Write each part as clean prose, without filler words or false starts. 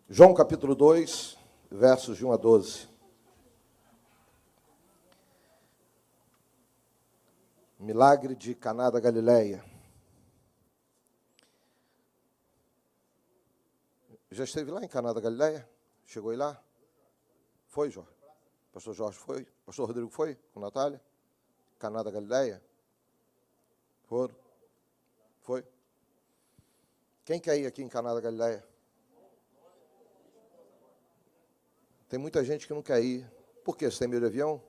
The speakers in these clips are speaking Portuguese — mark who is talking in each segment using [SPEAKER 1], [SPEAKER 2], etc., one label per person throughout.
[SPEAKER 1] João capítulo 2, versos de 1 a 12. Milagre de Caná da Galileia. Já esteve lá em Caná da Galileia? Chegou aí lá? Foi, Jorge? Pastor Jorge foi? Pastor Rodrigo foi com Natália? Caná da Galileia? Foram? Foi? Quem quer ir aqui em Caná da Galileia? Tem muita gente que não quer ir. Por quê? Você tem medo de avião?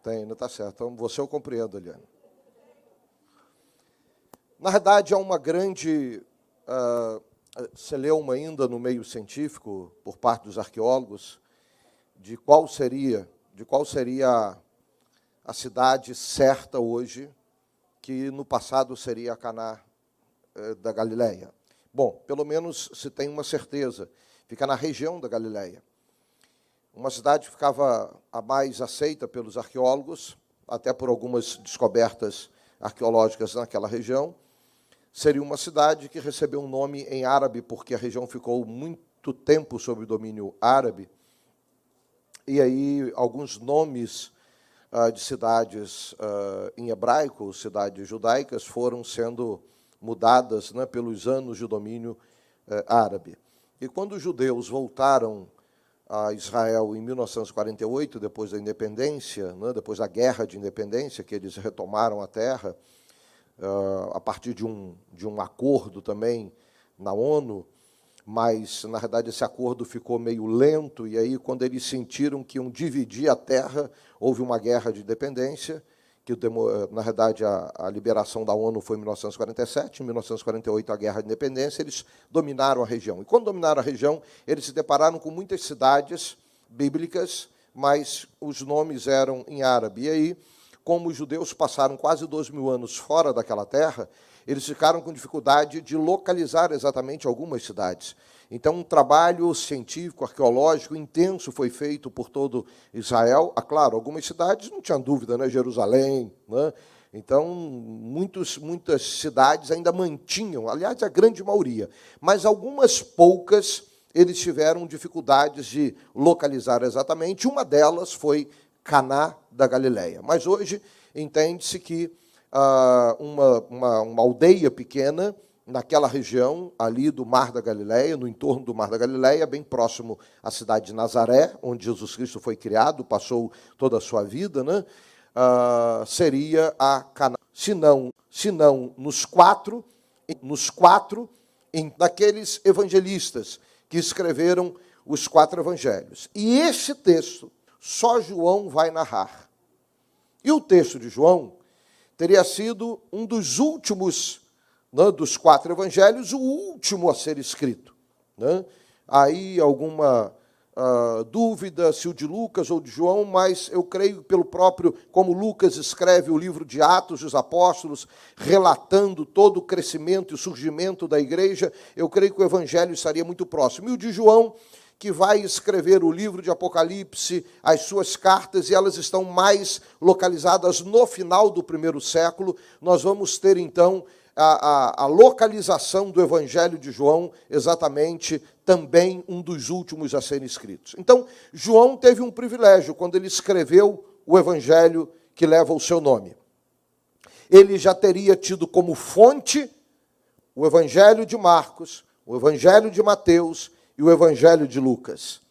[SPEAKER 1] Tem, não está certo. Então, você eu compreendo, Eliane. Na verdade, há uma grande celeuma ainda no meio científico, por parte dos arqueólogos, de qual seria a cidade certa hoje, que no passado seria a Caná da Galileia. Bom, pelo menos se tem uma certeza. Fica na região da Galileia. Uma cidade que ficava a mais aceita pelos arqueólogos, até por algumas descobertas arqueológicas naquela região. Seria uma cidade que recebeu um nome em árabe, porque a região ficou muito tempo sob domínio árabe. E aí, alguns nomes de cidades em hebraico, cidades judaicas, foram sendo mudadas, né, pelos anos de domínio árabe. E quando os judeus voltaram a Israel em 1948, depois da independência, né, depois da guerra de independência, que eles retomaram a terra, a partir de um acordo também na ONU, mas, na verdade, esse acordo ficou meio lento, e aí, quando eles sentiram que iam dividir a terra, houve uma guerra de independência, que, na verdade, a liberação da ONU foi em 1947, em 1948, a guerra de independência, eles dominaram a região. E, quando dominaram a região, eles se depararam com muitas cidades bíblicas, mas os nomes eram em árabe. E aí, como os judeus passaram quase 2.000 anos fora daquela terra, eles ficaram com dificuldade de localizar exatamente algumas cidades. Então, um trabalho científico, arqueológico, intenso foi feito por todo Israel. Claro, algumas cidades, não tinha dúvida, né? Jerusalém, né? Então, muitas cidades ainda mantinham, aliás, a grande maioria, mas algumas poucas eles tiveram dificuldades de localizar exatamente. Uma delas foi Caná da Galileia. Mas hoje entende-se que uma aldeia pequena, naquela região ali do Mar da Galileia, no entorno do Mar da Galileia, bem próximo à cidade de Nazaré, onde Jesus Cristo foi criado, passou toda a sua vida, né? Seria a Caná. Se não nos quatro daqueles evangelistas que escreveram os 4 evangelhos. E esse texto só João vai narrar. E o texto de João teria sido um dos últimos, né, dos 4 evangelhos, o último a ser escrito. Né? Aí alguma dúvida se o de Lucas ou de João, mas eu creio pelo próprio, como Lucas escreve o livro de Atos dos Apóstolos, relatando todo o crescimento e o surgimento da igreja, eu creio que o evangelho estaria muito próximo. E o de João, que vai escrever o livro de Apocalipse, as suas cartas, e elas estão mais localizadas no final do 1º século, nós vamos ter, então, a localização do Evangelho de João, exatamente, também um dos últimos a serem escritos. Então, João teve um privilégio quando ele escreveu o Evangelho que leva o seu nome. Ele já teria tido como fonte o Evangelho de Marcos, o Evangelho de Mateus e o Evangelho de Lucas.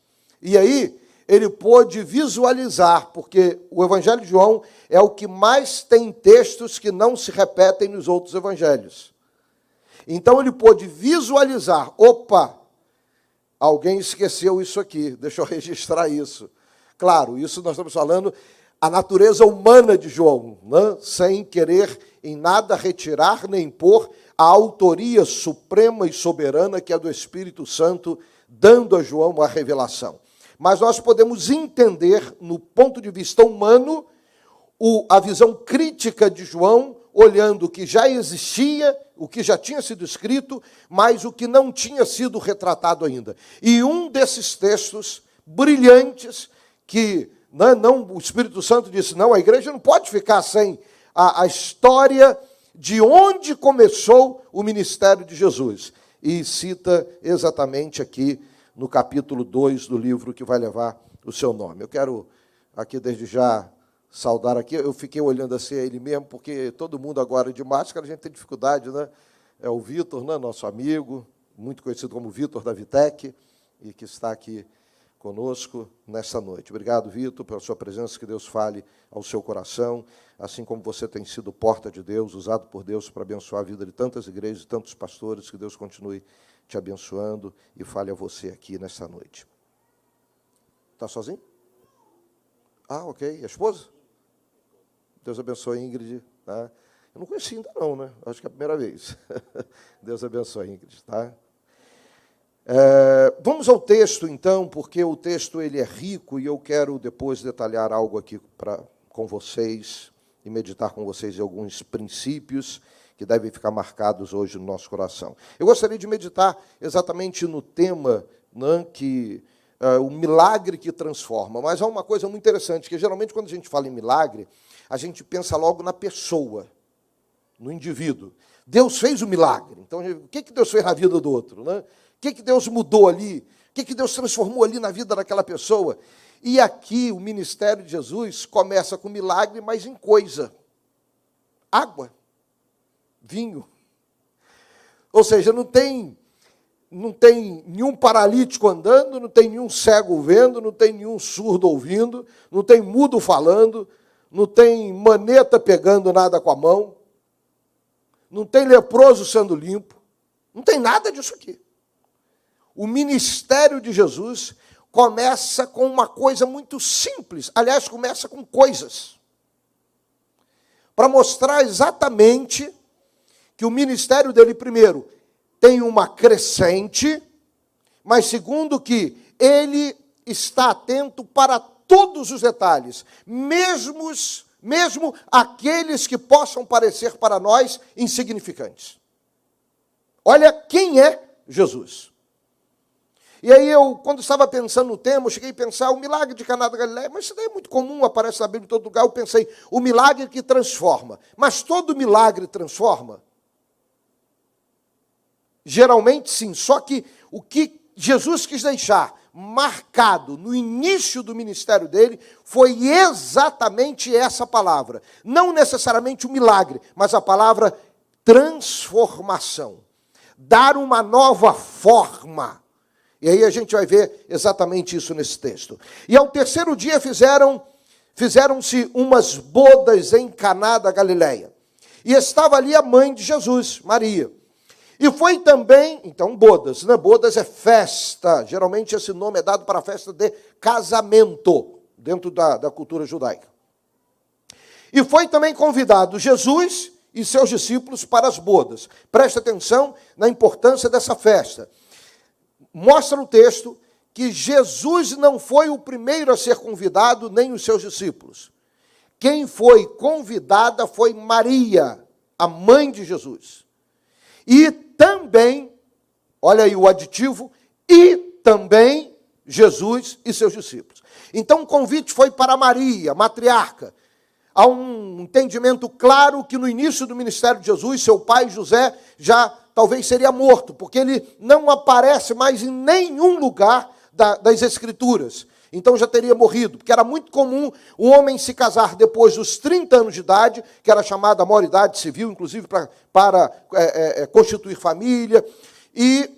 [SPEAKER 1] E aí, ele pôde visualizar, porque o Evangelho de João é o que mais tem textos que não se repetem nos outros evangelhos. Então, ele pôde visualizar, opa, alguém esqueceu isso aqui, deixa eu registrar isso. Claro, isso nós estamos falando a natureza humana de João, né? Sem querer em nada retirar nem pôr a autoria suprema e soberana que é do Espírito Santo, dando a João a revelação. Mas nós podemos entender, no ponto de vista humano, a visão crítica de João, olhando o que já existia, o que já tinha sido escrito, mas o que não tinha sido retratado ainda. E um desses textos brilhantes, que o Espírito Santo disse, não, a igreja não pode ficar sem a história de onde começou o ministério de Jesus. e cita exatamente aqui no capítulo 2 do livro que vai levar o seu nome. Eu quero aqui desde já saudar aqui, eu fiquei olhando assim a ele mesmo, porque todo mundo agora de máscara, a gente tem dificuldade, né? É o Vitor, né, nosso amigo, muito conhecido como Vitor da Vitec, e que está aqui conosco nesta noite. Obrigado, Vitor, pela sua presença, que Deus fale ao seu coração, assim como você tem sido porta de Deus, usado por Deus para abençoar a vida de tantas igrejas, de tantos pastores, que Deus continue te abençoando e fale a você aqui nesta noite. Está sozinho? Ah, ok. E a esposa? Deus abençoe, Ingrid. Tá? Eu não conheci ainda não, né? Acho que é a primeira vez. Deus abençoe, Ingrid. Tá? Vamos ao texto, então, porque o texto ele é rico e eu quero depois detalhar algo aqui com vocês e meditar com vocês em alguns princípios que devem ficar marcados hoje no nosso coração. Eu gostaria de meditar exatamente no tema, né, o milagre que transforma. Mas há uma coisa muito interessante, que geralmente quando a gente fala em milagre, a gente pensa logo na pessoa, no indivíduo. Deus fez o milagre. Então, o que Deus fez na vida do outro? Né? O que Deus mudou ali? O que Deus transformou ali na vida daquela pessoa? E aqui o ministério de Jesus começa com milagre, mas em coisa. Água, vinho. Ou seja, não tem nenhum paralítico andando, não tem nenhum cego vendo, não tem nenhum surdo ouvindo, não tem mudo falando, não tem maneta pegando nada com a mão, não tem leproso sendo limpo, não tem nada disso aqui. O ministério de Jesus começa com uma coisa muito simples, aliás, começa com coisas, para mostrar exatamente que o ministério dele, primeiro, tem uma crescente, mas segundo que ele está atento para todos os detalhes, mesmo aqueles que possam parecer para nós insignificantes. Olha quem é Jesus. E aí eu, quando estava pensando no tema, eu cheguei a pensar o milagre de Caná da Galileia, mas isso daí é muito comum, aparece na Bíblia em todo lugar. Eu pensei, o milagre que transforma. Mas todo milagre transforma? Geralmente sim, só que o que Jesus quis deixar marcado no início do ministério dele foi exatamente essa palavra. Não necessariamente o milagre, mas a palavra transformação. Dar uma nova forma. E aí a gente vai ver exatamente isso nesse texto. E ao terceiro dia fizeram-se umas bodas em Caná da Galileia. E estava ali a mãe de Jesus, Maria. E foi também, então, bodas, né? Bodas é festa. Geralmente esse nome é dado para a festa de casamento, dentro da cultura judaica. E foi também convidado Jesus e seus discípulos para as bodas. Preste atenção na importância dessa festa. Mostra o texto que Jesus não foi o primeiro a ser convidado, nem os seus discípulos. Quem foi convidada foi Maria, a mãe de Jesus. E também, olha aí o aditivo, e também Jesus e seus discípulos. Então o convite foi para Maria, matriarca. Há um entendimento claro que no início do ministério de Jesus, seu pai José já talvez seria morto, porque ele não aparece mais em nenhum lugar das Escrituras. Então já teria morrido, porque era muito comum o homem se casar depois dos 30 anos de idade, que era chamada maioridade civil, inclusive para constituir família, e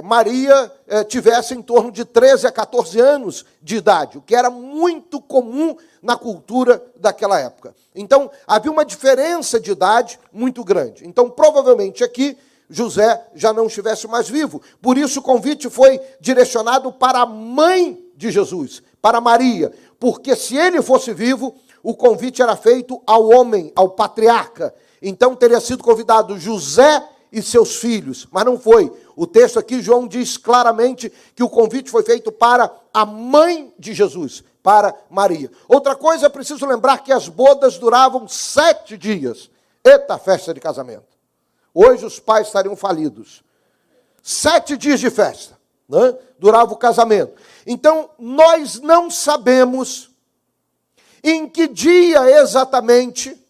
[SPEAKER 1] Maria tivesse em torno de 13 a 14 anos de idade, o que era muito comum na cultura daquela época. Então, havia uma diferença de idade muito grande. Então, provavelmente aqui, José já não estivesse mais vivo. Por isso, o convite foi direcionado para a mãe de Jesus, para Maria. Porque se ele fosse vivo, o convite era feito ao homem, ao patriarca. Então, teria sido convidado José e seus filhos, mas não foi. O texto aqui, João diz claramente que o convite foi feito para a mãe de Jesus, para Maria. Outra coisa, é preciso lembrar que as bodas duravam 7 dias. Eita, festa de casamento. Hoje os pais estariam falidos. 7 dias de festa, né? Durava o casamento. Então, nós não sabemos em que dia exatamente,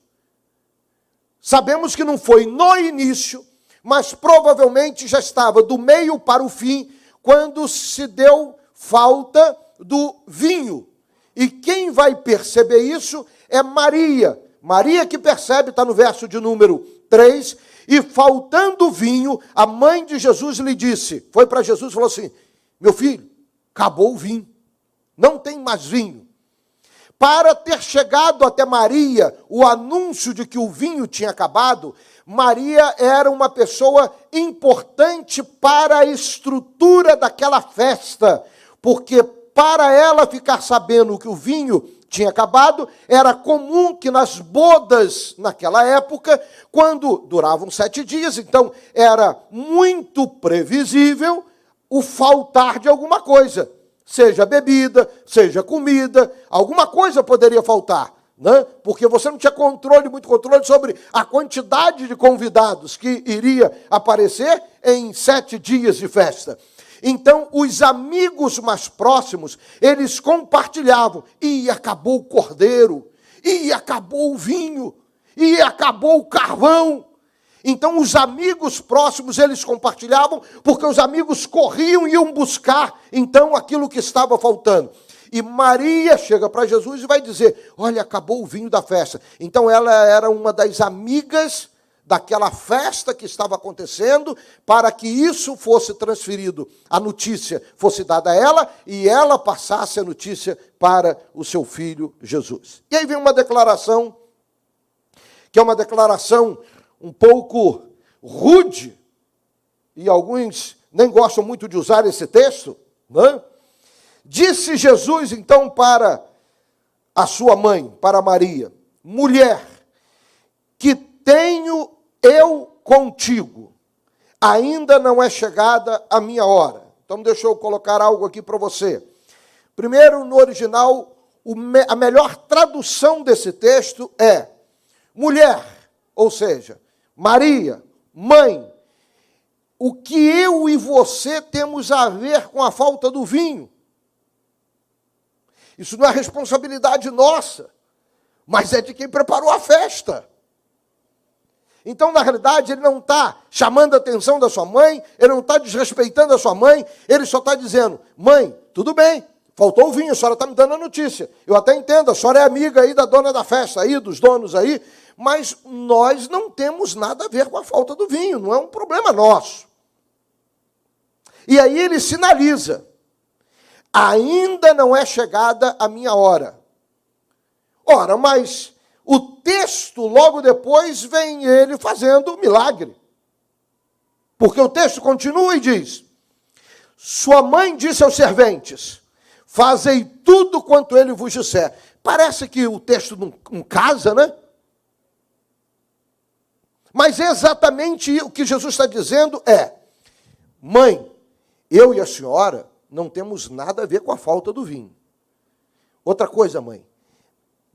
[SPEAKER 1] sabemos que não foi no início, mas provavelmente já estava do meio para o fim, quando se deu falta do vinho. E quem vai perceber isso é Maria. Maria que percebe, está no verso de número 3, e faltando vinho, a mãe de Jesus lhe disse, foi para Jesus e falou assim, meu filho, acabou o vinho, não tem mais vinho. Para ter chegado até Maria o anúncio de que o vinho tinha acabado, Maria era uma pessoa importante para a estrutura daquela festa, porque para ela ficar sabendo que o vinho tinha acabado, era comum que nas bodas, naquela época, quando duravam 7 dias, então era muito previsível o faltar de alguma coisa, seja bebida, seja comida, alguma coisa poderia faltar, né? Porque você não tinha muito controle sobre a quantidade de convidados que iria aparecer em 7 dias de festa. Então, os amigos mais próximos, eles compartilhavam. E acabou o cordeiro, e acabou o vinho, e acabou o carvão. Então, os amigos próximos, eles compartilhavam, porque os amigos corriam e iam buscar, então, aquilo que estava faltando. E Maria chega para Jesus e vai dizer, olha, acabou o vinho da festa. Então, ela era uma das amigas daquela festa que estava acontecendo, para que isso fosse transferido, a notícia fosse dada a ela, e ela passasse a notícia para o seu filho Jesus. E aí vem uma declaração, que é uma declaração um pouco rude, e alguns nem gostam muito de usar esse texto, né? Disse Jesus, então, para a sua mãe, para Maria, mulher, que tenho eu contigo, ainda não é chegada a minha hora. Então, deixa eu colocar algo aqui para você. Primeiro, no original, a melhor tradução desse texto é mulher, ou seja, Maria, mãe, o que eu e você temos a ver com a falta do vinho? Isso não é responsabilidade nossa, mas é de quem preparou a festa. Então, na realidade, ele não está chamando a atenção da sua mãe, ele não está desrespeitando a sua mãe, ele só está dizendo, mãe, tudo bem, faltou o vinho, a senhora está me dando a notícia. Eu até entendo, a senhora é amiga aí da dona da festa, aí, dos donos aí, mas nós não temos nada a ver com a falta do vinho, não é um problema nosso. E aí ele sinaliza, ainda não é chegada a minha hora. Ora, mas o texto, logo depois, vem ele fazendo milagre. Porque o texto continua e diz, sua mãe disse aos serventes, fazei tudo quanto ele vos disser. Parece que o texto não casa, né? Mas exatamente o que Jesus está dizendo é, mãe, eu e a senhora não temos nada a ver com a falta do vinho. Outra coisa, mãe,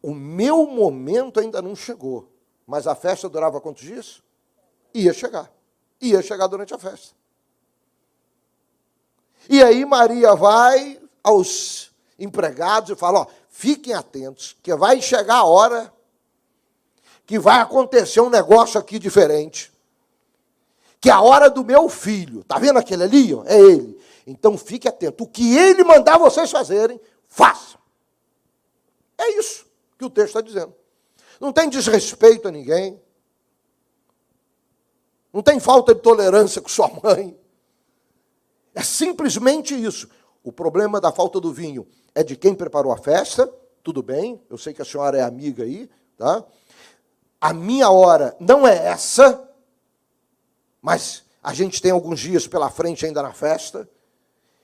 [SPEAKER 1] o meu momento ainda não chegou, mas a festa durava quantos dias? Ia chegar durante a festa. E aí Maria vai aos empregados e fala, ó, fiquem atentos, que vai chegar a hora que vai acontecer um negócio aqui diferente, que é a hora do meu filho. Está vendo aquele ali? Ó? É ele. Então fique atento. O que ele mandar vocês fazerem, façam. É isso que o texto está dizendo. Não tem desrespeito a ninguém. Não tem falta de tolerância com sua mãe. É simplesmente isso. O problema da falta do vinho é de quem preparou a festa. Tudo bem, eu sei que a senhora é amiga aí, tá? A minha hora não é essa, mas a gente tem alguns dias pela frente ainda na festa.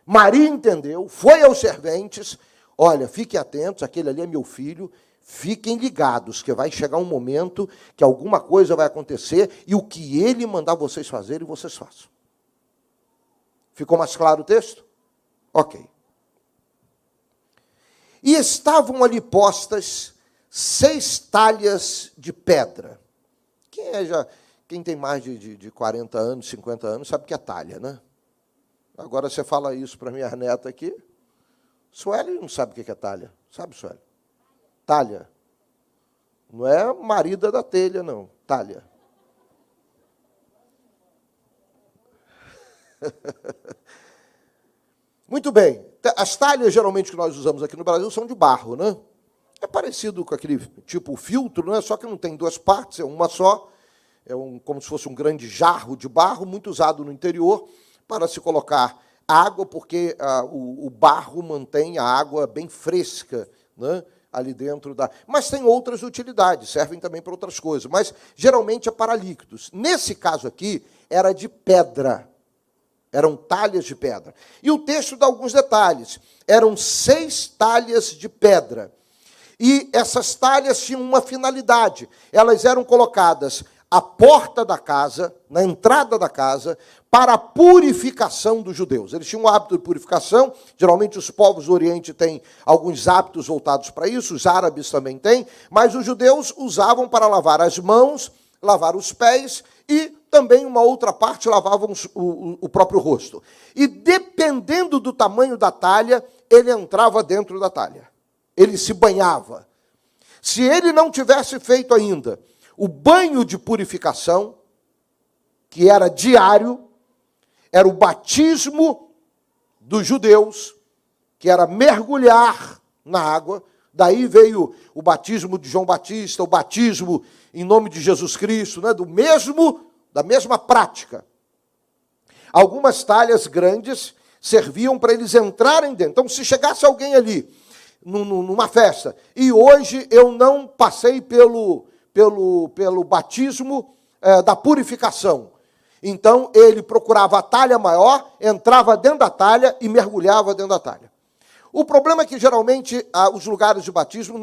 [SPEAKER 1] Maria entendeu, foi aos serventes, olha, fiquem atentos, aquele ali é meu filho, fiquem ligados, que vai chegar um momento que alguma coisa vai acontecer e o que ele mandar vocês fazerem, vocês façam. Ficou mais claro o texto? Ok. E estavam ali postas 6 talhas de pedra. Quem tem mais de 40 anos, 50 anos, sabe que é talha, né? Agora você fala isso para minha neta aqui. Sueli não sabe o que é talha. Sabe, Sueli? Talha. Não é marida da telha, não. Talha. Muito bem. As talhas, geralmente, que nós usamos aqui no Brasil são de barro, né? É parecido com aquele tipo filtro, né? Só que não tem duas partes, é uma só. Como se fosse um grande jarro de barro, muito usado no interior, para se colocar água, porque o barro mantém a água bem fresca, né? Ali dentro da... Mas tem outras utilidades, servem também para outras coisas, mas geralmente é para líquidos. Nesse caso aqui, era de pedra. Eram talhas de pedra. E o texto dá alguns detalhes. Eram 6 talhas de pedra. E essas talhas tinham uma finalidade. Elas eram colocadas à porta da casa, na entrada da casa, para a purificação dos judeus. Eles tinham um hábito de purificação. Geralmente os povos do Oriente têm alguns hábitos voltados para isso. Os árabes também têm. Mas os judeus usavam para lavar as mãos, lavar os pés e também uma outra parte lavavam o próprio rosto. E dependendo do tamanho da talha, ele entrava dentro da talha. Ele se banhava. Se ele não tivesse feito ainda o banho de purificação, que era diário, era o batismo dos judeus, que era mergulhar na água. Daí veio o batismo de João Batista, o batismo em nome de Jesus Cristo, né? Da mesma prática. Algumas talhas grandes serviam para eles entrarem dentro. Então, se chegasse alguém ali, numa festa, e hoje eu não passei pelo batismo da purificação, então ele procurava a talha maior, entrava dentro da talha e mergulhava dentro da talha. O problema é que, geralmente, os lugares de batismo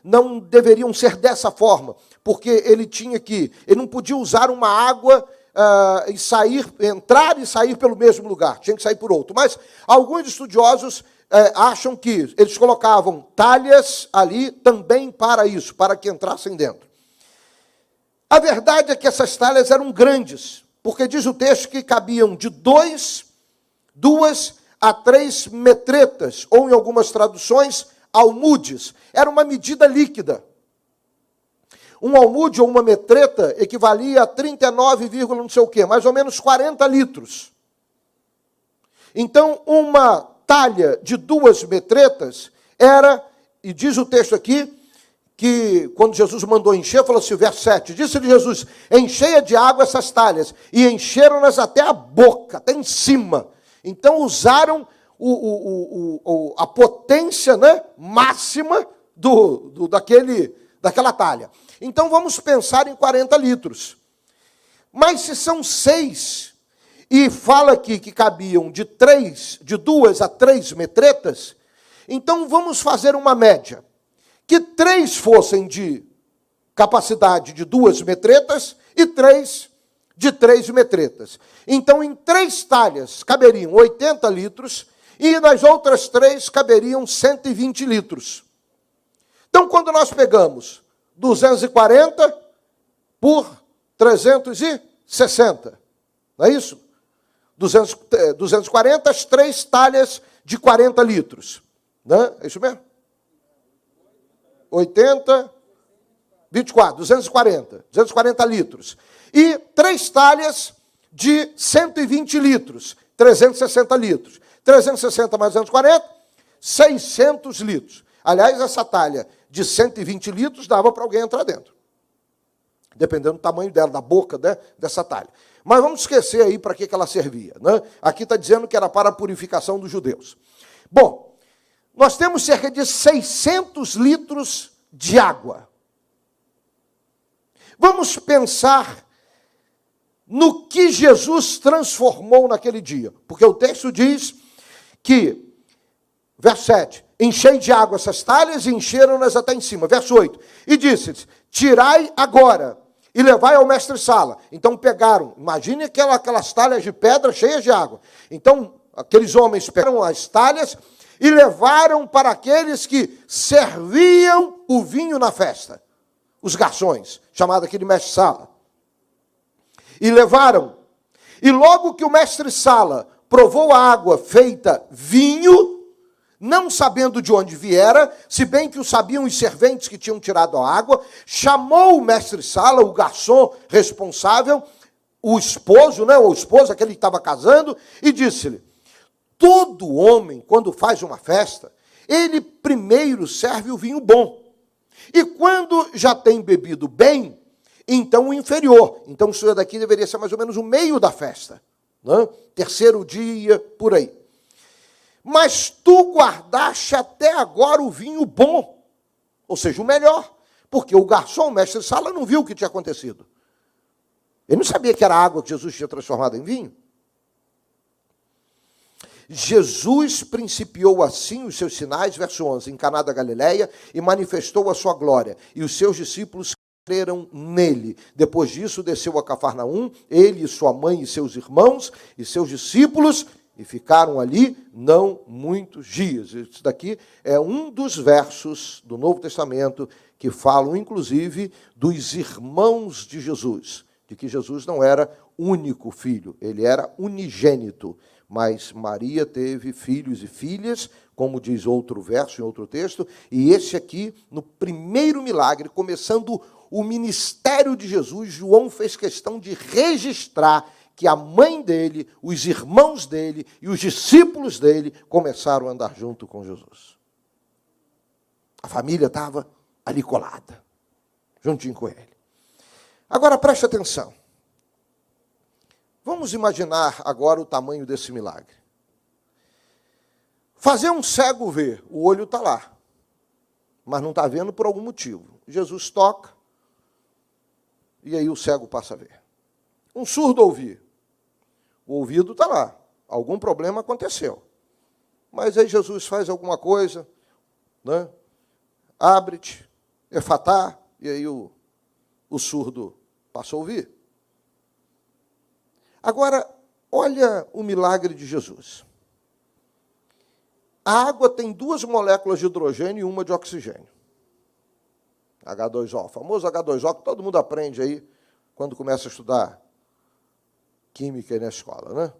[SPEAKER 1] não deveriam ser dessa forma, porque ele não podia usar uma água entrar e sair pelo mesmo lugar, tinha que sair por outro. Mas alguns estudiosos acham que eles colocavam talhas ali também para isso, para que entrassem dentro. A verdade é que essas talhas eram grandes, porque diz o texto que cabiam de 2 a 3 metretas, ou em algumas traduções, almudes. Era uma medida líquida. Um almude ou uma metreta equivalia a 39, não sei o quê, mais ou menos 40 litros. Então, uma talha de 2 metretas era, e diz o texto aqui, que quando Jesus mandou encher, falou assim, verso 7, disse-lhe Jesus, encheia de água essas talhas, e encheram-nas até a boca, até em cima. Então usaram a potência, né, máxima daquela talha. Então vamos pensar em 40 litros. Mas se são 6, e fala aqui que cabiam de 2 a 3 metretas, então vamos fazer uma média. Que 3 fossem de capacidade de 2 metretas e 3 de 3 metretas. Então, em 3 talhas caberiam 80 litros e nas outras 3 caberiam 120 litros. Então, quando nós pegamos 240 por 360, não é isso? 240, as 3 talhas de 40 litros. Né? É isso mesmo? 80, 24, 240 litros. E 3 talhas de 120 litros, 360 litros. 360 mais 240, 600 litros. Aliás, essa talha de 120 litros dava para alguém entrar dentro. Dependendo do tamanho dela, da boca, né, dessa talha. Mas vamos esquecer aí para que ela servia. Né? Aqui está dizendo que era para a purificação dos judeus. Bom, nós temos cerca de 600 litros de água. Vamos pensar no que Jesus transformou naquele dia. Porque o texto diz que, verso 7, enchei de água essas talhas e encheram-nas até em cima. Verso 8, e disse-lhes, tirai agora e levai ao mestre-sala. Então pegaram, imagine aquelas talhas de pedra cheias de água. Então, aqueles homens pegaram as talhas e levaram para aqueles que serviam o vinho na festa. Os garçons, chamado aqui de mestre-sala. E levaram. E logo que o mestre-sala provou a água feita vinho, não sabendo de onde viera, se bem que o sabiam os serventes que tinham tirado a água, chamou o mestre-sala, o garçom responsável, o esposo, né, ou esposa, aquele que estava casando, e disse-lhe: todo homem, quando faz uma festa, ele primeiro serve o vinho bom. E quando já tem bebido bem, então o inferior. Então isso daqui deveria ser mais ou menos o meio da festa, né? Terceiro dia, por aí. Mas tu guardaste até agora o vinho bom, ou seja, o melhor, porque o garçom, o mestre de sala, não viu o que tinha acontecido. Ele não sabia que era água que Jesus tinha transformado em vinho. Jesus principiou assim os seus sinais, verso 11, em Caná da Galileia, e manifestou a sua glória, e os seus discípulos creram nele. Depois disso, desceu a Cafarnaum, ele, sua mãe e seus irmãos e seus discípulos, e ficaram ali não muitos dias. Isso daqui é um dos versos do Novo Testamento que falam, inclusive, dos irmãos de Jesus, de que Jesus não era único filho, ele era unigênito. Mas Maria teve filhos e filhas, como diz outro verso em outro texto, e esse aqui, no primeiro milagre, começando o ministério de Jesus, João fez questão de registrar que a mãe dele, os irmãos dele e os discípulos dele começaram a andar junto com Jesus. A família estava ali colada, juntinho com ele. Agora preste atenção. Vamos imaginar agora o tamanho desse milagre. Fazer um cego ver, o olho está lá, mas não está vendo por algum motivo. Jesus toca, e aí o cego passa a ver. Um surdo ouvir, o ouvido está lá, algum problema aconteceu. Mas aí Jesus faz alguma coisa, né? Abre-te, efatá, e aí o surdo passa a ouvir. Agora, olha o milagre de Jesus. A água tem 2 moléculas de hidrogênio e uma de oxigênio. H2O, o famoso H2O que todo mundo aprende aí quando começa a estudar química aí na escola, né?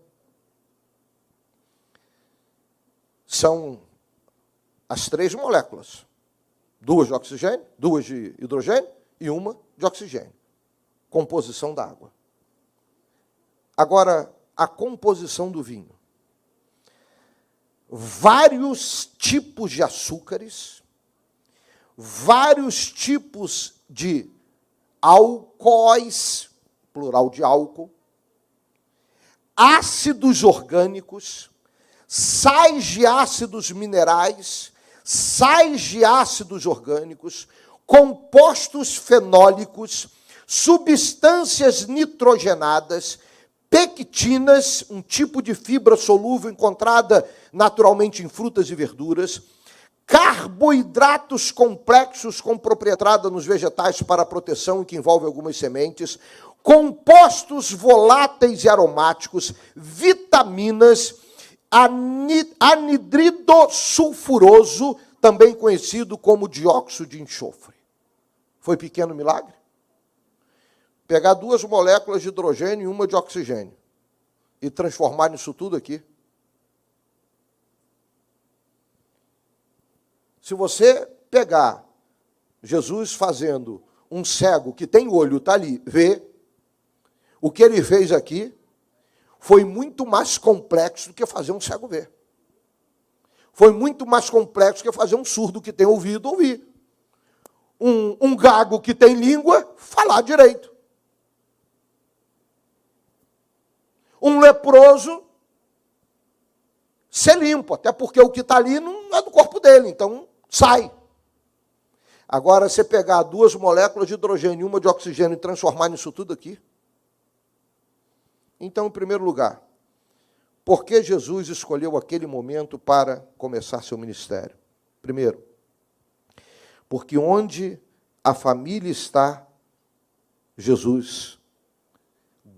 [SPEAKER 1] São as 3 moléculas. 2 de oxigênio, 2 de hidrogênio e uma de oxigênio. Composição da água. Agora, a composição do vinho. Vários tipos de açúcares, vários tipos de álcoois, plural de álcool, ácidos orgânicos, sais de ácidos minerais, sais de ácidos orgânicos, compostos fenólicos, substâncias nitrogenadas, pectinas, um tipo de fibra solúvel encontrada naturalmente em frutas e verduras, carboidratos complexos com propriedade nos vegetais para proteção, que envolve algumas sementes, compostos voláteis e aromáticos, vitaminas, anidrido sulfuroso, também conhecido como dióxido de enxofre. Foi pequeno milagre? Pegar 2 moléculas de hidrogênio e uma de oxigênio e transformar nisso tudo aqui. Se você pegar Jesus fazendo um cego que tem olho, está ali, vê, o que ele fez aqui foi muito mais complexo do que fazer um cego ver. Foi muito mais complexo do que fazer um surdo que tem ouvido ouvir. Um gago que tem língua, falar direito. Um leproso ser limpo, até porque o que está ali não é do corpo dele, então sai. Agora, você pegar 2 moléculas de hidrogênio e uma de oxigênio e transformar nisso tudo aqui. Então, em primeiro lugar, por que Jesus escolheu aquele momento para começar seu ministério? Primeiro, porque onde a família está, Jesus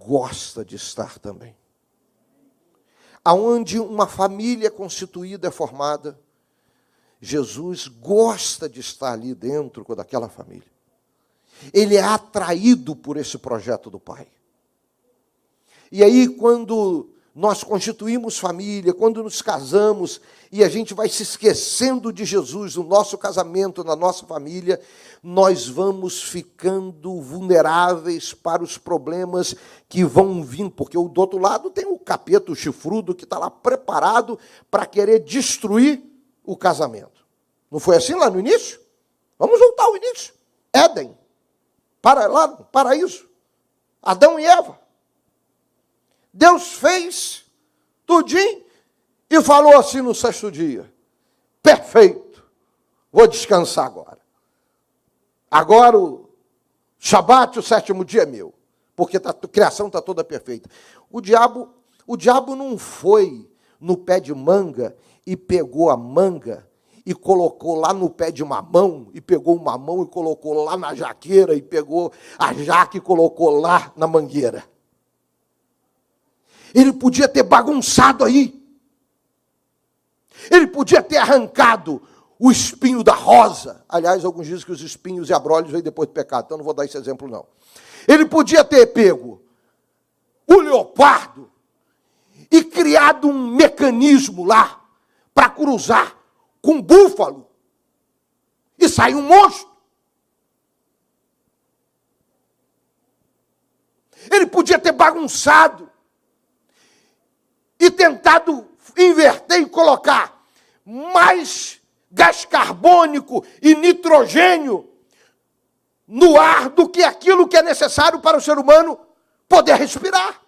[SPEAKER 1] gosta de estar também. Aonde uma família constituída é formada, Jesus gosta de estar ali dentro daquela família. Ele é atraído por esse projeto do Pai. E aí, quando nós constituímos família, quando nos casamos e a gente vai se esquecendo de Jesus no nosso casamento, na nossa família, nós vamos ficando vulneráveis para os problemas que vão vir, porque do outro lado tem o capeta, o chifrudo, que está lá preparado para querer destruir o casamento. Não foi assim lá no início? Vamos voltar ao início. Éden, para lá, paraíso, Adão e Eva. Deus fez tudinho e falou assim no sexto dia: perfeito, vou descansar agora. Agora o Shabat, o sétimo dia é meu, porque a criação está toda perfeita. O diabo não foi no pé de manga e pegou a manga e colocou lá no pé de mamão, e pegou o mamão e colocou lá na jaqueira, e pegou a jaca e colocou lá na mangueira. Ele podia ter bagunçado aí. Ele podia ter arrancado o espinho da rosa. Aliás, alguns dizem que os espinhos e abrolhos vêm depois do pecado, então não vou dar esse exemplo, não. Ele podia ter pego o leopardo e criado um mecanismo lá para cruzar com o búfalo e sair um monstro. Ele podia ter bagunçado e tentado inverter e colocar mais gás carbônico e nitrogênio no ar do que aquilo que é necessário para o ser humano poder respirar.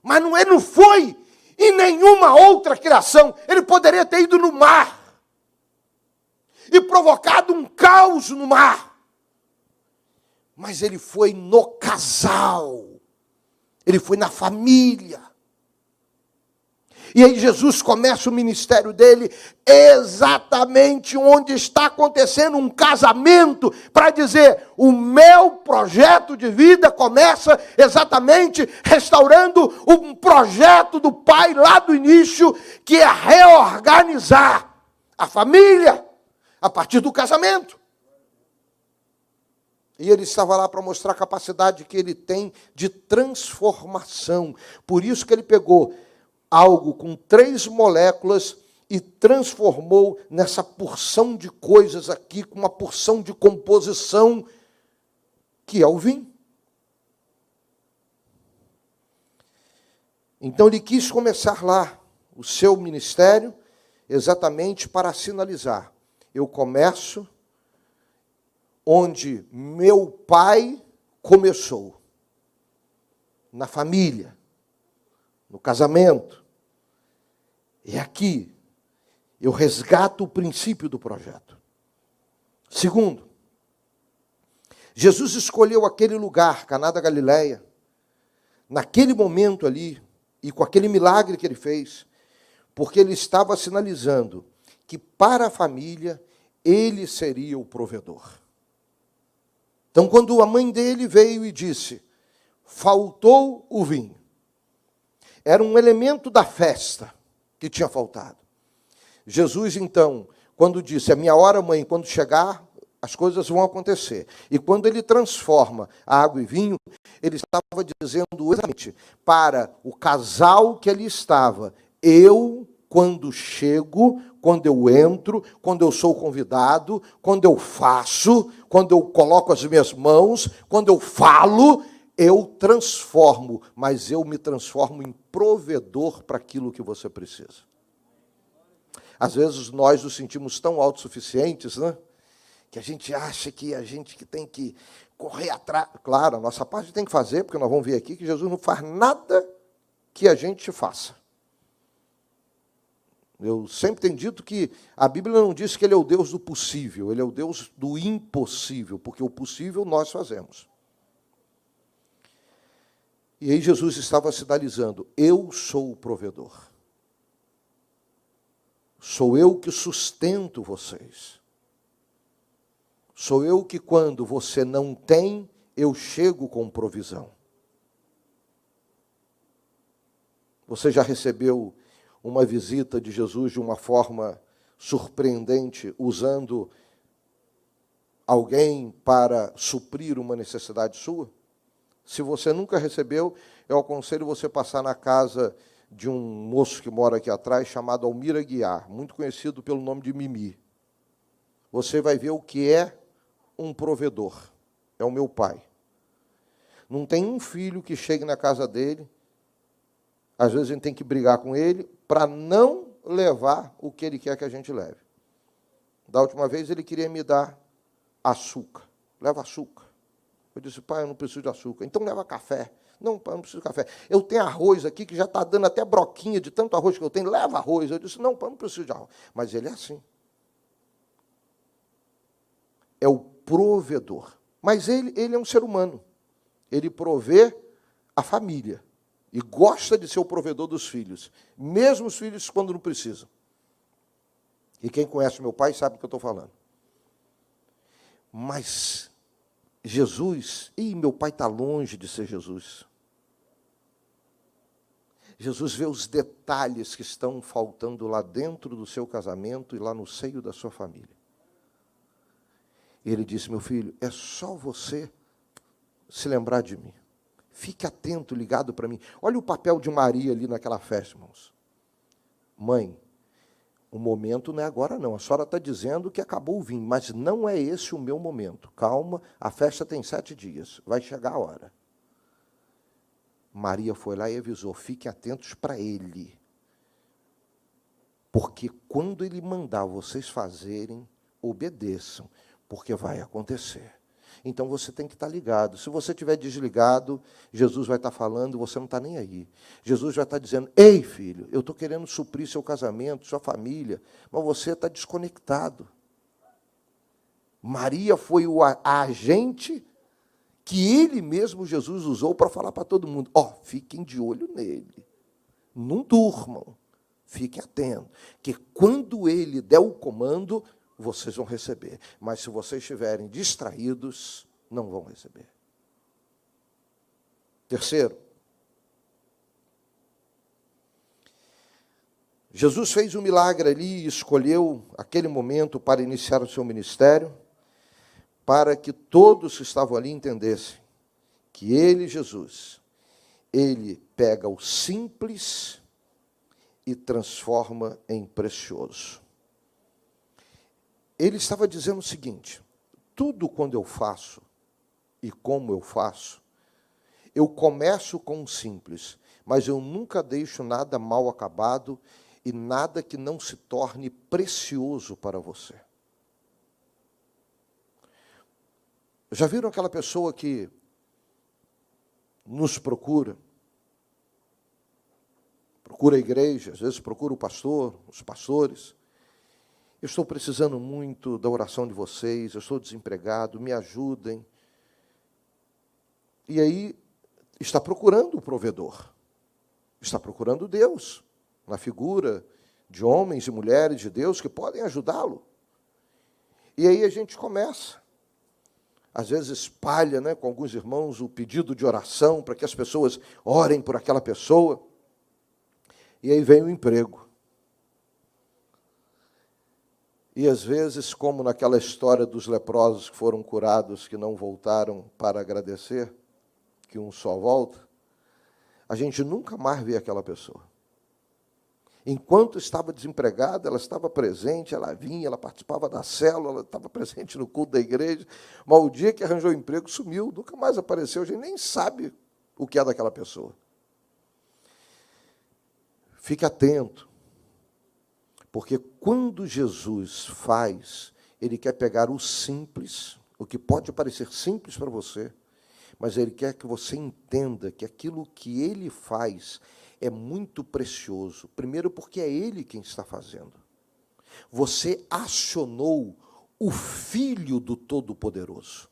[SPEAKER 1] Mas ele não foi em nenhuma outra criação. Ele poderia ter ido no mar e provocado um caos no mar. Mas ele foi no casal. Ele foi na família. E aí Jesus começa o ministério dele exatamente onde está acontecendo um casamento, para dizer: o meu projeto de vida começa exatamente restaurando um projeto do Pai lá do início, que é reorganizar a família a partir do casamento. E ele estava lá para mostrar a capacidade que ele tem de transformação. Por isso que ele pegou algo com 3 moléculas e transformou nessa porção de coisas aqui, com uma porção de composição, que é o vinho. Então ele quis começar lá o seu ministério exatamente para sinalizar: eu começo onde meu pai começou, na família, no casamento. E aqui eu resgato o princípio do projeto. Segundo, Jesus escolheu aquele lugar, Caná da Galileia, naquele momento ali, e com aquele milagre que ele fez, porque ele estava sinalizando que para a família ele seria o provedor. Então, quando a mãe dele veio e disse: faltou o vinho, era um elemento da festa que tinha faltado. Jesus, então, quando disse: a minha hora, mãe, quando chegar, as coisas vão acontecer. E quando ele transforma a água em vinho, ele estava dizendo exatamente para o casal que ali estava: eu, quando chego, quando eu entro, quando eu sou convidado, quando eu faço, quando eu coloco as minhas mãos, quando eu falo, eu transformo, mas eu me transformo em provedor para aquilo que você precisa. Às vezes nós nos sentimos tão autossuficientes, né? Que a gente acha que a gente que tem que correr atrás. Claro, a nossa parte tem que fazer, porque nós vamos ver aqui que Jesus não faz nada que a gente faça. Eu sempre tenho dito que a Bíblia não diz que ele é o Deus do possível, ele é o Deus do impossível, porque o possível nós fazemos. E aí Jesus estava sinalizando: eu sou o provedor. Sou eu que sustento vocês. Sou eu que, quando você não tem, eu chego com provisão. Você já recebeu uma visita de Jesus de uma forma surpreendente, usando alguém para suprir uma necessidade sua? Se você nunca recebeu, eu aconselho você passar na casa de um moço que mora aqui atrás, chamado Almir Aguiar, muito conhecido pelo nome de Mimi. Você vai ver o que é um provedor. É o meu pai. Não tem um filho que chegue na casa dele, às vezes a gente tem que brigar com ele, para não levar o que ele quer que a gente leve. Da última vez ele queria me dar açúcar. Leva açúcar. Eu disse, pai, eu não preciso de açúcar. Então leva café. Não, pai, eu não preciso de café. Eu tenho arroz aqui que já está dando até broquinha de tanto arroz que eu tenho. Leva arroz. Eu disse, não, pai, eu não preciso de arroz. Mas ele é assim. É o provedor. Mas ele é um ser humano. Ele provê a família. E gosta de ser o provedor dos filhos. Mesmo os filhos quando não precisam. E quem conhece meu pai sabe do que eu estou falando. Mas Jesus, meu pai está longe de ser Jesus. Jesus vê os detalhes que estão faltando lá dentro do seu casamento e lá no seio da sua família. E ele disse, meu filho, é só você se lembrar de mim. Fique atento, ligado para mim. Olha o papel de Maria ali naquela festa, irmãos. Mãe, o momento não é agora não. A senhora está dizendo que acabou o vinho, mas não é esse o meu momento. Calma, a festa tem 7 dias. Vai chegar a hora. Maria foi lá e avisou, fiquem atentos para ele. Porque quando ele mandar vocês fazerem, obedeçam, porque vai acontecer. Então você tem que estar ligado. Se você estiver desligado, Jesus vai estar falando, você não está nem aí. Jesus vai estar dizendo, ei filho, eu estou querendo suprir seu casamento, sua família, mas você está desconectado. Maria foi a agente que ele mesmo, Jesus, usou para falar para todo mundo, fiquem de olho nele, não durmam, fiquem atentos, que quando ele der o comando, vocês vão receber. Mas se vocês estiverem distraídos, não vão receber. Terceiro, Jesus fez um milagre ali e escolheu aquele momento para iniciar o seu ministério, para que todos que estavam ali entendessem que ele, Jesus, ele pega o simples e transforma em precioso. Ele estava dizendo o seguinte, tudo quando eu faço e como eu faço, eu começo com o simples, mas eu nunca deixo nada mal acabado e nada que não se torne precioso para você. Já viram aquela pessoa que nos procura a igreja, às vezes procura o pastor, os pastores, eu estou precisando muito da oração de vocês, eu estou desempregado, me ajudem. E aí está procurando o provedor, está procurando Deus, na figura de homens e mulheres de Deus que podem ajudá-lo. E aí a gente começa, às vezes espalha, com alguns irmãos o pedido de oração para que as pessoas orem por aquela pessoa. E aí vem o emprego. E às vezes, como naquela história dos leprosos que foram curados, que não voltaram para agradecer, que um só volta, a gente nunca mais vê aquela pessoa. Enquanto estava desempregada, ela estava presente, ela vinha, ela participava da célula, ela estava presente no culto da igreja, mas o dia que arranjou emprego, sumiu, nunca mais apareceu, a gente nem sabe o que é daquela pessoa. Fique atento. Porque quando Jesus faz, ele quer pegar o simples, o que pode parecer simples para você, mas ele quer que você entenda que aquilo que ele faz é muito precioso. Primeiro, porque é ele quem está fazendo. Você acionou o Filho do Todo-Poderoso.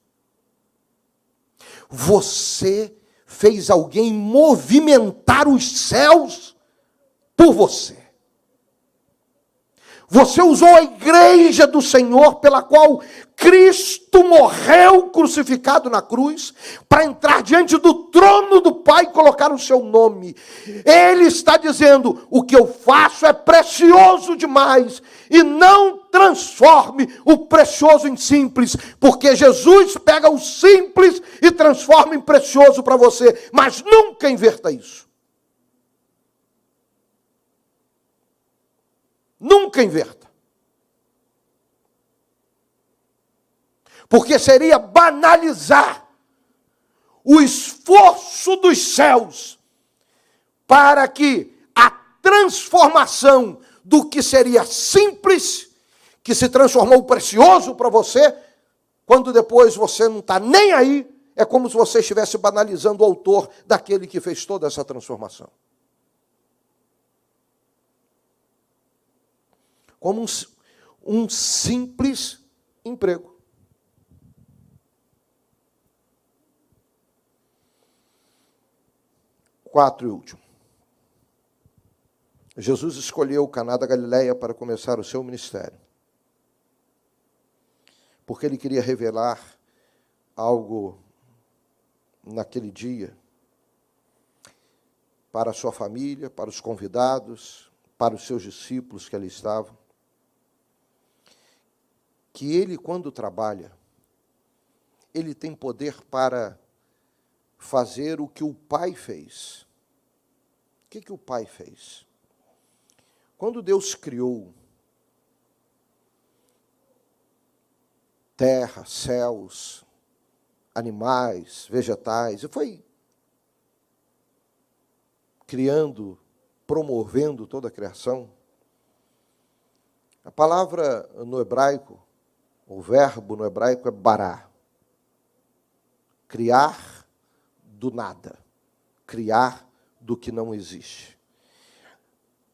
[SPEAKER 1] Você fez alguém movimentar os céus por você. Você usou a igreja do Senhor, pela qual Cristo morreu crucificado na cruz, para entrar diante do trono do Pai e colocar o seu nome. Ele está dizendo: o que eu faço é precioso demais, e não transforme o precioso em simples, porque Jesus pega o simples e transforma em precioso para você, mas nunca inverta isso. Nunca inverta. Porque seria banalizar o esforço dos céus para que a transformação do que seria simples, que se transformou precioso para você, quando depois você não está nem aí, é como se você estivesse banalizando o autor daquele que fez toda essa transformação. Como um simples emprego. Quarto e último. Jesus escolheu Caná da Galileia para começar o seu ministério, porque ele queria revelar algo naquele dia para a sua família, para os convidados, para os seus discípulos que ali estavam, que ele, quando trabalha, ele tem poder para fazer o que o Pai fez. O que o Pai fez? Quando Deus criou terra, céus, animais, vegetais, e foi criando, promovendo toda a criação, a palavra no hebraico, o verbo no hebraico é bará. Criar do nada. Criar do que não existe.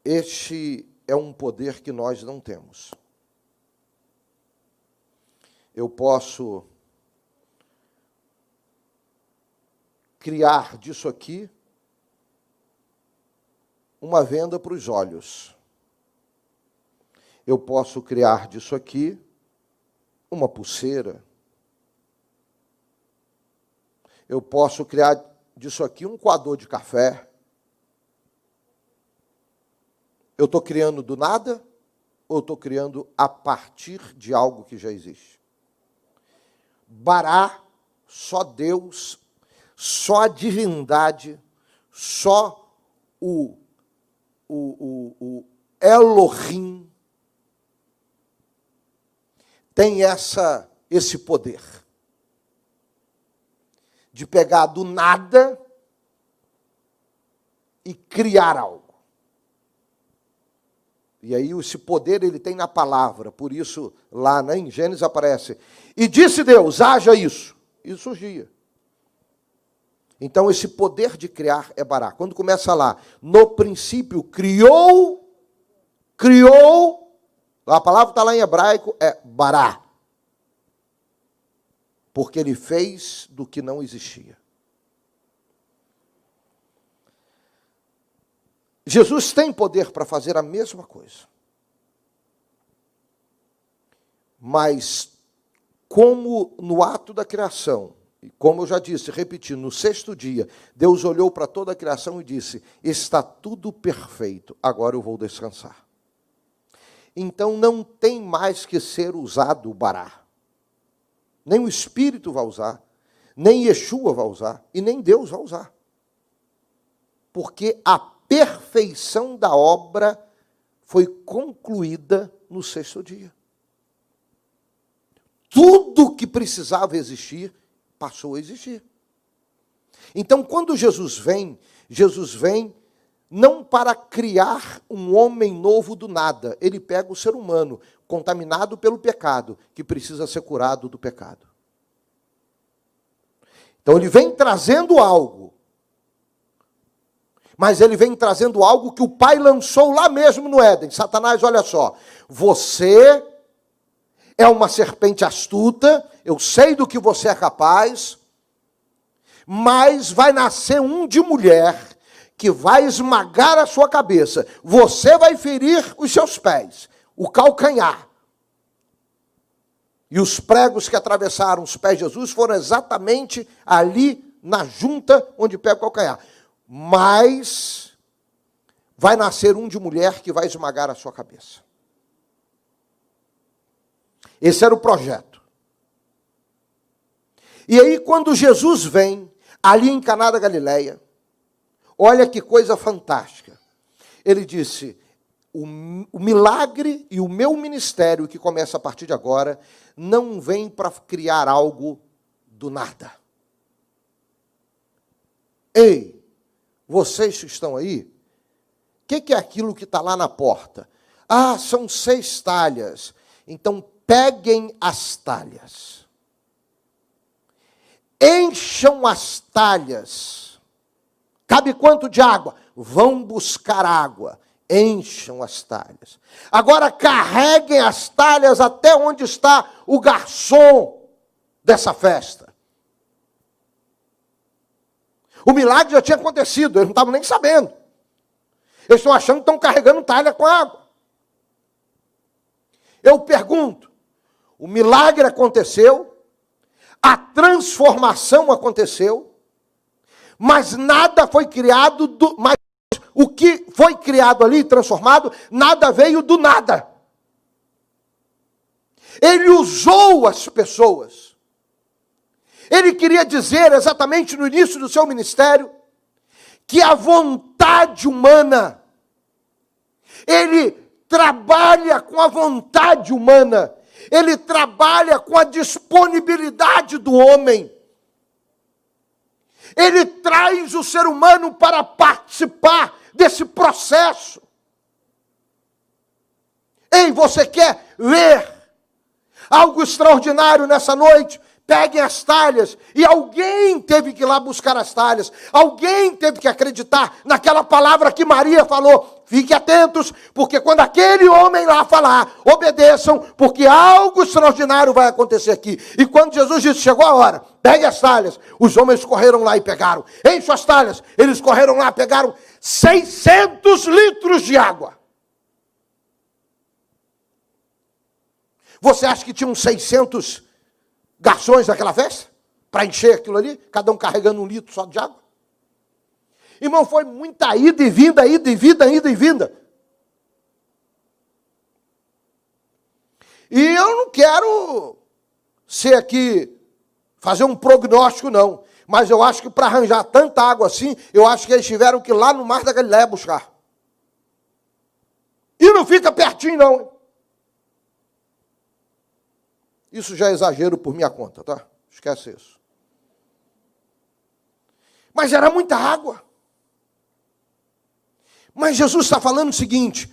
[SPEAKER 1] Este é um poder que nós não temos. Eu posso criar disso aqui uma venda para os olhos. Eu posso criar disso aqui uma pulseira. Eu posso criar disso aqui um coador de café. Eu estou criando do nada ou estou criando a partir de algo que já existe? Bará, só Deus, só a divindade, só o Elohim tem esse poder de pegar do nada e criar algo. E aí esse poder ele tem na palavra, por isso lá em Gênesis aparece: e disse Deus, haja isso, e surgia. Então esse poder de criar é bará. Quando começa lá, no princípio criou, a palavra está lá em hebraico, é bará. Porque ele fez do que não existia. Jesus tem poder para fazer a mesma coisa. Mas, como no ato da criação, e como eu já disse, repetindo, no sexto dia, Deus olhou para toda a criação e disse: está tudo perfeito, agora eu vou descansar. Então não tem mais que ser usado o bará. Nem o Espírito vai usar, nem Yeshua vai usar, e nem Deus vai usar. Porque a perfeição da obra foi concluída no sexto dia. Tudo que precisava existir, passou a existir. Então, quando Jesus vem não para criar um homem novo do nada. Ele pega o ser humano, contaminado pelo pecado, que precisa ser curado do pecado. Então, ele vem trazendo algo. Mas ele vem trazendo algo que o Pai lançou lá mesmo no Éden. Satanás, olha só. Você é uma serpente astuta, eu sei do que você é capaz, mas vai nascer um de mulher que vai esmagar a sua cabeça. Você vai ferir os seus pés. o calcanhar. E os pregos que atravessaram os pés de Jesus foram exatamente ali na junta onde pega o calcanhar. Mas vai nascer um de mulher que vai esmagar a sua cabeça. Esse era o projeto. E aí, quando Jesus vem, ali em Caná da Galileia, olha que coisa fantástica. Ele disse, o milagre e o meu ministério, que começa a partir de agora, não vem para criar algo do nada. Ei, vocês que estão aí, o que é aquilo que está lá na porta? Ah, são 6 talhas. Então, peguem as talhas. Encham as talhas. Cabe quanto de água? Vão buscar água. Encham as talhas. Agora carreguem as talhas até onde está o garçom dessa festa. O milagre já tinha acontecido, eles não estavam nem sabendo. Eles estão achando que estão carregando talha com água. Eu pergunto, o milagre aconteceu, a transformação aconteceu, mas nada foi criado, mas o que foi criado ali, transformado, nada veio do nada. Ele usou as pessoas. Ele queria dizer, exatamente no início do seu ministério, que a vontade humana, ele trabalha com a vontade humana, ele trabalha com a disponibilidade do homem. Ele traz o ser humano para participar desse processo. Ei, você quer ver algo extraordinário nessa noite? Peguem as talhas. E alguém teve que ir lá buscar as talhas. Alguém teve que acreditar naquela palavra que Maria falou. Fiquem atentos, porque quando aquele homem lá falar, obedeçam, porque algo extraordinário vai acontecer aqui. E quando Jesus disse, chegou a hora, pegue as talhas, os homens correram lá e pegaram. Enche as talhas, eles correram lá, pegaram 600 litros de água. Você acha que tinham 600 garçons naquela festa? Para encher aquilo ali? Cada um carregando 1 litro só de água? Irmão, foi muita ida e vinda, ida e vinda, ida e vinda. E eu não quero ser aqui, fazer um prognóstico, não. Mas eu acho que para arranjar tanta água assim, eu acho que eles tiveram que ir lá no Mar da Galileia buscar. E não fica pertinho, não. Isso já é exagero por minha conta, tá? Esquece isso. Mas era muita água. Mas Jesus está falando o seguinte,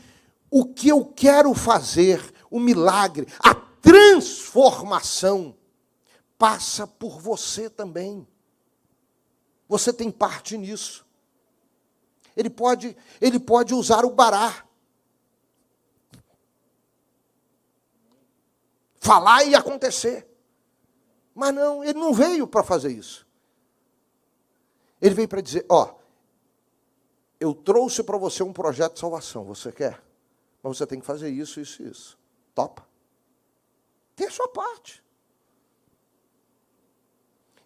[SPEAKER 1] o que eu quero fazer, o milagre, a transformação, passa por você também. Você tem parte nisso. Ele pode usar o bará. Falar e acontecer. Mas não, ele não veio para fazer isso. Ele veio para dizer, eu trouxe para você um projeto de salvação, você quer? Mas você tem que fazer isso, isso e isso. Topa? Tem a sua parte.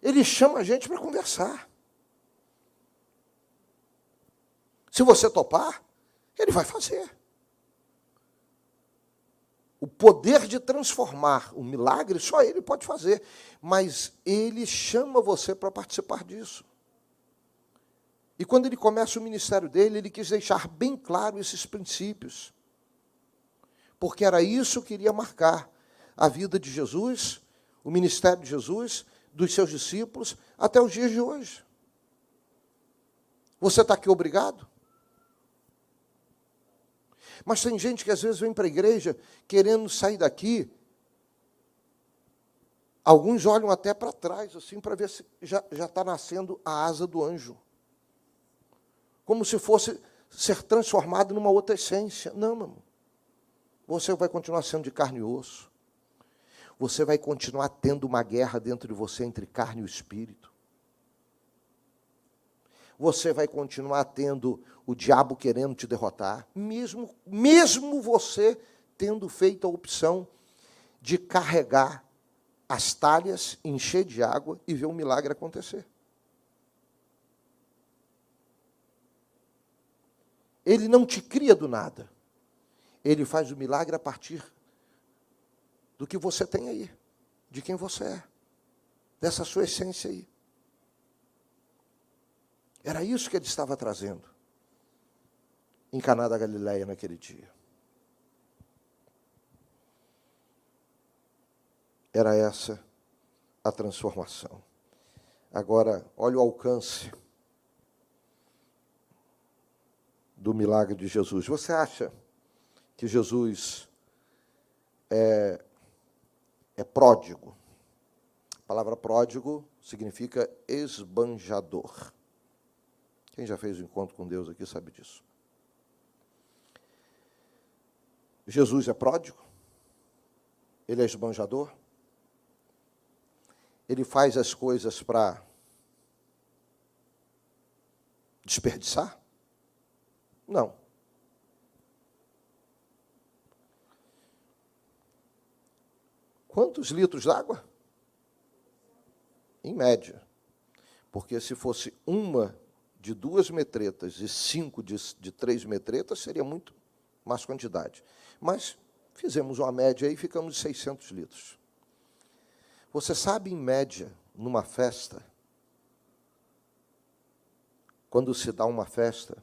[SPEAKER 1] Ele chama a gente para conversar. Se você topar, ele vai fazer. O poder de transformar o milagre, só ele pode fazer. Mas ele chama você para participar disso. E quando ele começa o ministério dele, ele quis deixar bem claro esses princípios. Porque era isso que iria marcar a vida de Jesus, o ministério de Jesus, dos seus discípulos, até os dias de hoje. Você está aqui obrigado? Mas tem gente que às vezes vem para a igreja querendo sair daqui. Alguns olham até para trás, assim, para ver se já está nascendo a asa do anjo. Como se fosse ser transformado numa outra essência. Não, meu irmão. Você vai continuar sendo de carne e osso. Você vai continuar tendo uma guerra dentro de você entre carne e o espírito. Você vai continuar tendo o diabo querendo te derrotar. Mesmo você tendo feito a opção de carregar as talhas, encher de água e ver um milagre acontecer. Ele não te cria do nada. Ele faz o milagre a partir do que você tem aí, de quem você é, dessa sua essência aí. Era isso que ele estava trazendo em Caná da Galileia naquele dia. Era essa a transformação. Agora, olha o alcance do milagre de Jesus. Você acha que Jesus é pródigo? A palavra pródigo significa esbanjador. Quem já fez o encontro com Deus aqui sabe disso. Jesus é pródigo? Ele é esbanjador? Ele faz as coisas para desperdiçar? Não. Quantos litros d'água? Em média. Porque se fosse uma de 2 metretas e 5 de 3 metretas, seria muito mais quantidade. Mas fizemos uma média aí e ficamos de 600 litros. Você sabe, em média, numa festa, quando se dá uma festa,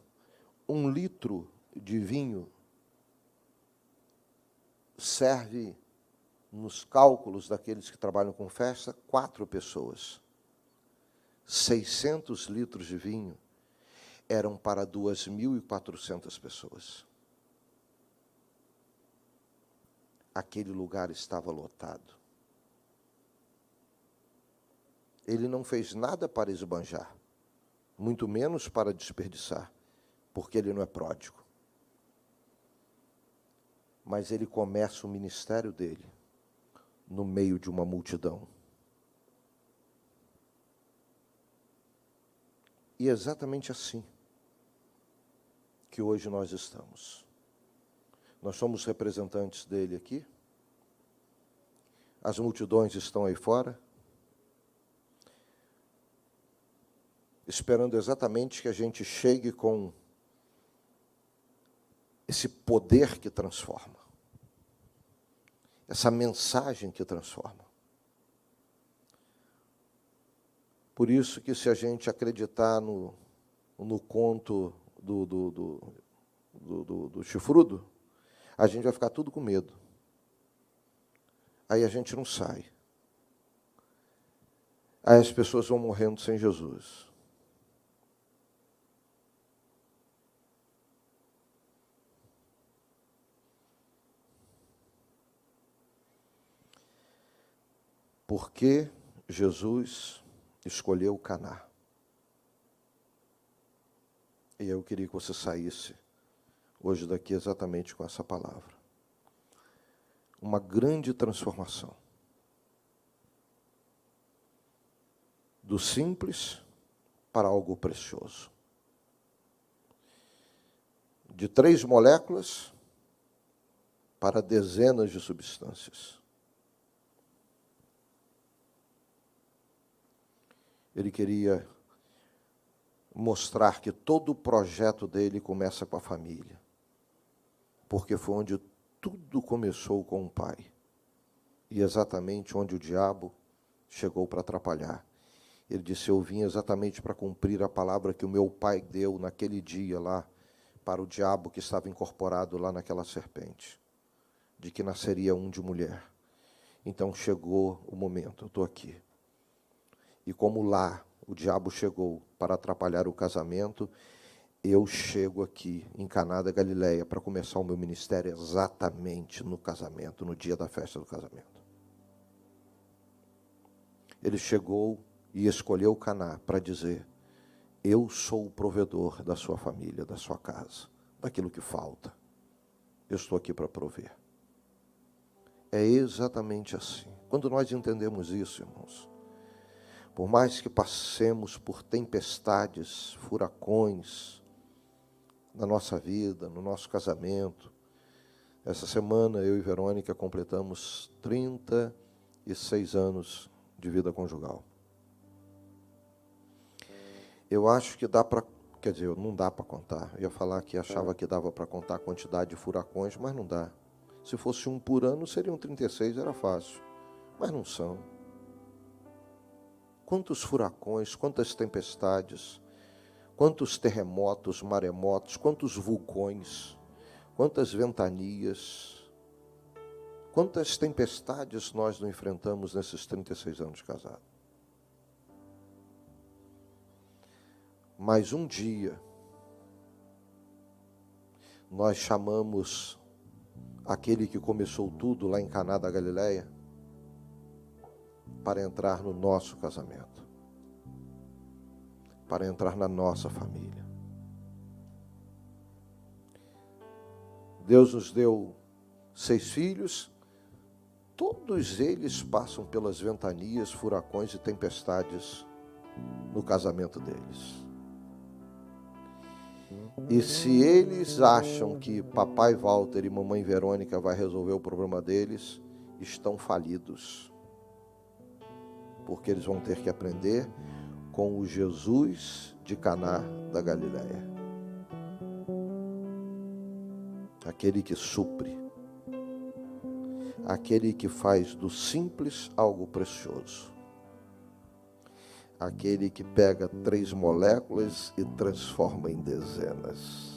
[SPEAKER 1] 1 litro de vinho serve, nos cálculos daqueles que trabalham com festa, 4 pessoas. 600 litros de vinho eram para 2.400 pessoas. Aquele lugar estava lotado. Ele não fez nada para esbanjar, muito menos para desperdiçar, porque ele não é pródigo. Mas ele começa o ministério dele no meio de uma multidão. E é exatamente assim que hoje nós estamos. Nós somos representantes dele aqui. As multidões estão aí fora, esperando exatamente que a gente chegue com esse poder que transforma, essa mensagem que transforma. Por isso que, se a gente acreditar no conto do chifrudo, a gente vai ficar tudo com medo. Aí a gente não sai. Aí as pessoas vão morrendo sem Jesus. Por que Jesus escolheu Caná? E eu queria que você saísse hoje daqui exatamente com essa palavra. Uma grande transformação. Do simples para algo precioso. De 3 moléculas para dezenas de substâncias. Ele queria mostrar que todo o projeto dele começa com a família. Porque foi onde tudo começou com o pai. E exatamente onde o diabo chegou para atrapalhar. Ele disse: eu vim exatamente para cumprir a palavra que o meu pai deu naquele dia lá, para o diabo que estava incorporado lá naquela serpente, de que nasceria um de mulher. Então chegou o momento, eu estou aqui. E como lá o diabo chegou para atrapalhar o casamento, eu chego aqui em Caná da Galileia para começar o meu ministério exatamente no casamento, no dia da festa do casamento. Ele chegou e escolheu Caná para dizer: eu sou o provedor da sua família, da sua casa, daquilo que falta. Eu estou aqui para prover. É exatamente assim. Quando nós entendemos isso, irmãos, por mais que passemos por tempestades, furacões na nossa vida, no nosso casamento, Essa semana, eu e Verônica completamos 36 anos de vida conjugal. Eu acho que dá para, quer dizer, não dá para contar. Eu ia falar que achava que dava para contar a quantidade de furacões, mas não dá. Se fosse um por ano, seriam 36, era fácil. Mas não são. Quantos furacões, quantas tempestades, quantos terremotos, maremotos, quantos vulcões, quantas ventanias, quantas tempestades nós não enfrentamos nesses 36 anos de casado. Mas um dia, nós chamamos aquele que começou tudo lá em Caná da Galileia para entrar no nosso casamento, para entrar na nossa família. Deus nos deu 6 filhos, todos eles passam pelas ventanias, furacões e tempestades no casamento deles. E se eles acham que papai Walter e mamãe Verônica vai resolver o problema deles, estão falidos. Porque eles vão ter que aprender com o Jesus de Caná da Galileia. Aquele que supre. Aquele que faz do simples algo precioso. Aquele que pega 3 moléculas e transforma em dezenas.